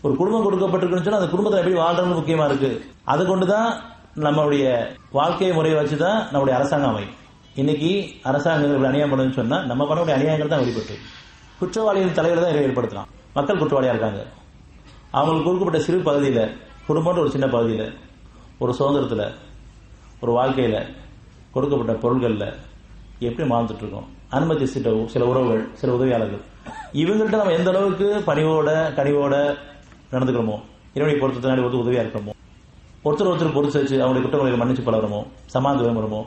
ஒரு குடும்பம் கொடுக்கப்பட்டிருக்குன்னு சொன்னா அந்த குடும்பத்தை எப்படி வாழ்றது முக்கியமா இருக்கு. அது கொண்டுதான் நம்மளுடைய வாழ்க்கை முறையை வச்சுதான் நம்முடைய அரசாங்கம் அமையும். இன்னைக்கு அரசாங்கங்கள் அநியாயம் பண்ணுன்னு சொன்னா நம்ம பண்ணக்கூடிய அநியாயங்கள் தான் வெளிப்பட்டு குற்றவாளிகள் தலைவர் தான் ஏற்படுத்தலாம். மக்கள் குற்றவாளியா இருக்காங்க. அவங்களுக்கு கொடுக்கப்பட்ட சிறு பகுதியில, குடும்பம்ன்ற ஒரு சின்ன பகுதியில, ஒரு சுதந்திரத்துல, ஒரு வாழ்க்கையில கொடுக்கப்பட்ட பொருள்கள்ல எப்படி வாழ்ந்துட்டு இருக்கோம். அனுமதி சில உறவுகள், சில உதவியாளர்கள், இவங்கள்ட்ட நம்ம எந்த அளவுக்கு பணிவோட கனிவோட நடந்துக்கிறோமோ, இறைவனை பொறுத்தனாடி ஒரு உதவியா இருக்கிறோமோ, ஒருத்தர் பொறுத்து வச்சு அவங்களுடைய குற்றங்களை மன்னிச்சு பழகிறோமோ, சமாந்து விரும்புறோமோ,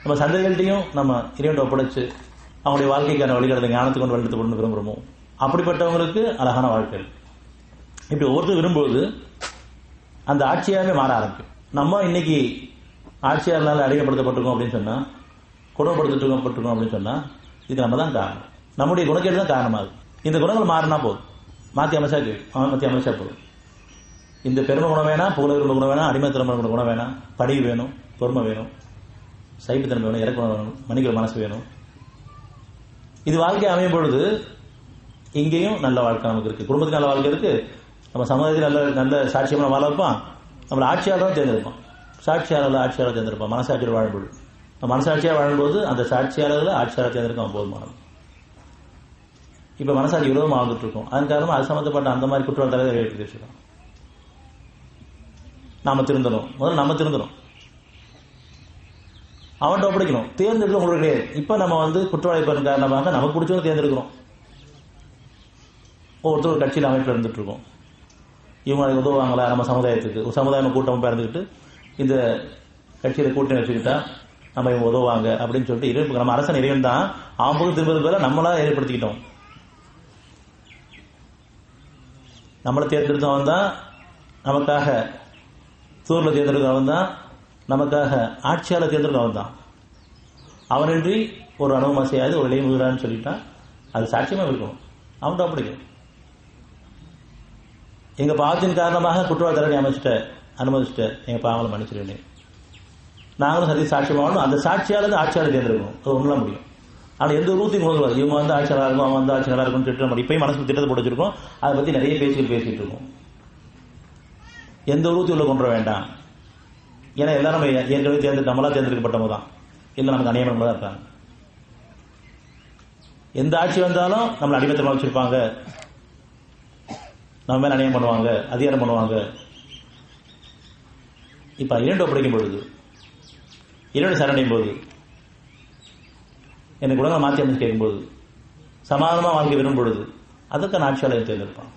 நம்ம சந்தைகள்ட்டையும் நம்ம இறைவனை ஒப்படைச்சு அவங்களுடைய வாழ்க்கைக்கான வழிகாட்டலை ஞானத்தை கொண்டு வளர்த்து கொண்டு விரும்புறோமோ, அப்படிப்பட்டவங்களுக்கு அழகான வாழ்க்கை. இப்படி ஒவ்வொருத்தர் விரும்புவது அந்த ஆட்சியாகவே மாற ஆரம்பிக்கும். நம்ம இன்னைக்கு ஆட்சியாளர்களால் அடிமைப்படுத்தப்பட்டிருக்கோம் அப்படின்னு சொன்னா, கொடுமைப்படுத்திருக்கோம் அப்படின்னு சொன்னா, இதுக்கு நம்ம தான் காரணம். நம்முடைய குணக்கேடு தான் காரணமாகும். இந்த குணங்கள் மாறினா போதும், மாற்றி அமைச்சா போதும். இந்த பெருமை குணம் வேணாம், புகழ குணம் வேணாம், அடிமைத்தனமான குணம் வேணாம், பணிவு வேணும், பொறுமை வேணும், சைப்புத்தன்மை வேணும், இறக்குணம் வேணும், மன்னிக்கிற மனசு வேணும். இது வாழ்க்கை அமையும் பொழுது இங்கேயும் நல்ல வாழ்க்கை நமக்கு இருக்கு, குடும்பத்துக்கு நல்ல வாழ்க்கை இருக்கு, நம்ம சமுதாயத்தில் நல்ல நல்ல சாட்சியமான வாழ வைப்பான், நம்மளை ஆட்சியாளரும் தேர்ந்தெடுப்பான். ஆட்சியாளர் தேர்ந்தெடுப்பான். மனசாட்சியோடு வாழும்போது, மனசாட்சியாக வாழும்போது அந்த சாட்சியாளர்கள் ஆட்சியாளர் தேர்ந்தெடுக்க போதுமானது. இப்ப மனசாட்சி விரோதமாக வாழ்ந்துட்டு இருக்கோம். அதன் காரணமா அது சம்பந்தப்பட்ட அந்த மாதிரி குற்றவாளி தலைவர் ஏற்படுத்திருக்கோம். நாம திருந்தணும், முதல்ல நம்ம திருந்தணும், அவன்கிட்ட ஒப்படைக்கணும். தேர்ந்தெடுக்க உங்களுக்கு கிடையாது. இப்ப நம்ம குற்றவாளி பெறும் காரணமாக நமக்கு பிடிச்சவங்க தேர்ந்தெடுக்கிறோம். ஒவ்வொருத்தர் ஒரு கட்சியில் அமைப்பில் இருந்துட்டு இருக்கோம். இவங்க உதவுவாங்களா நம்ம சமுதாயத்துக்கு? ஒரு சமுதாயம் கூட்டமைப்பா இருந்துக்கிட்டு இந்த கட்சியில கூட்டணி வச்சுக்கிட்டா நம்ம இவங்க உதவுவாங்க அப்படின்னு சொல்லிட்டு நம்ம அரசன் இறைவன் தான் அவன் போது திரும்புறது பேர நம்மளா ஏற்படுத்திக்கிட்டோம். நம்மளை தேர்ந்தெடுத்தவன் தான் நமக்காக, சூர்ல தேர்ந்தெடுக்கிறவன் தான் நமக்காக, ஆட்சியாளர் தேர்ந்தெடுக்கிறவன் தான். அவனின்றி ஒரு அனுபவம் செய்யாது, ஒரு இளைமுகிறான்னு சொல்லிட்டா அது சாட்சியமா இருக்கணும். அவன்கிட்ட அப்படிக்கும் எங்க பாவத்தின் காரணமாக குற்றவாளி தரணி அனுமதிச்சுட்ட எங்க பாவங்களை மன்னிச்சிருவேன். நாங்களும் சரி சாட்சியமாகணும். அந்த சாட்சியாளர் ஆட்சியாளர் தேர்ந்தெடுக்கணும். அது ஒண்ணுலாம் முடியும். ஆனா எந்த ஊத்தையும் கொண்டு இவங்க ஆட்சியாளர் இருக்கும், அவன் ஆட்சியாளர் இருக்கும்னு சொல்லிட்டு நம்ம இப்பயும் மனசுக்கு திட்டத்தை போட்டு வச்சிருக்கோம். அதை பத்தி நிறைய பேசிட்டு இருக்கோம். எந்த ஊத்தி உள்ள கொண்டு வர வேண்டாம். ஏன்னா எல்லாரும் ஏற்கனவே நம்மளா தேர்ந்தெடுக்கப்பட்டவங்க தான். இல்லை நமக்கு அநியாயம் தான் இருக்காங்க. எந்த ஆட்சி வந்தாலும் நம்மளை அடிமைத்தனமா வச்சிருப்பாங்க, நம்ம மேல அநியாயம் பண்ணுவாங்க, அதிகாரம் பண்ணுவாங்க. இப்ப இரண்டு ஒப்படைக்கும் பொழுது, இரண்டு சரணையும் போது, எனக்கு குணங்களை மாற்றி அமைச்சு கேட்கும் போது, சமாதானமா வாழ்க்கை விரும்பும் பொழுது, அதற்கான ஆட்சியாளர் தேர்ந்தெடுப்பான்.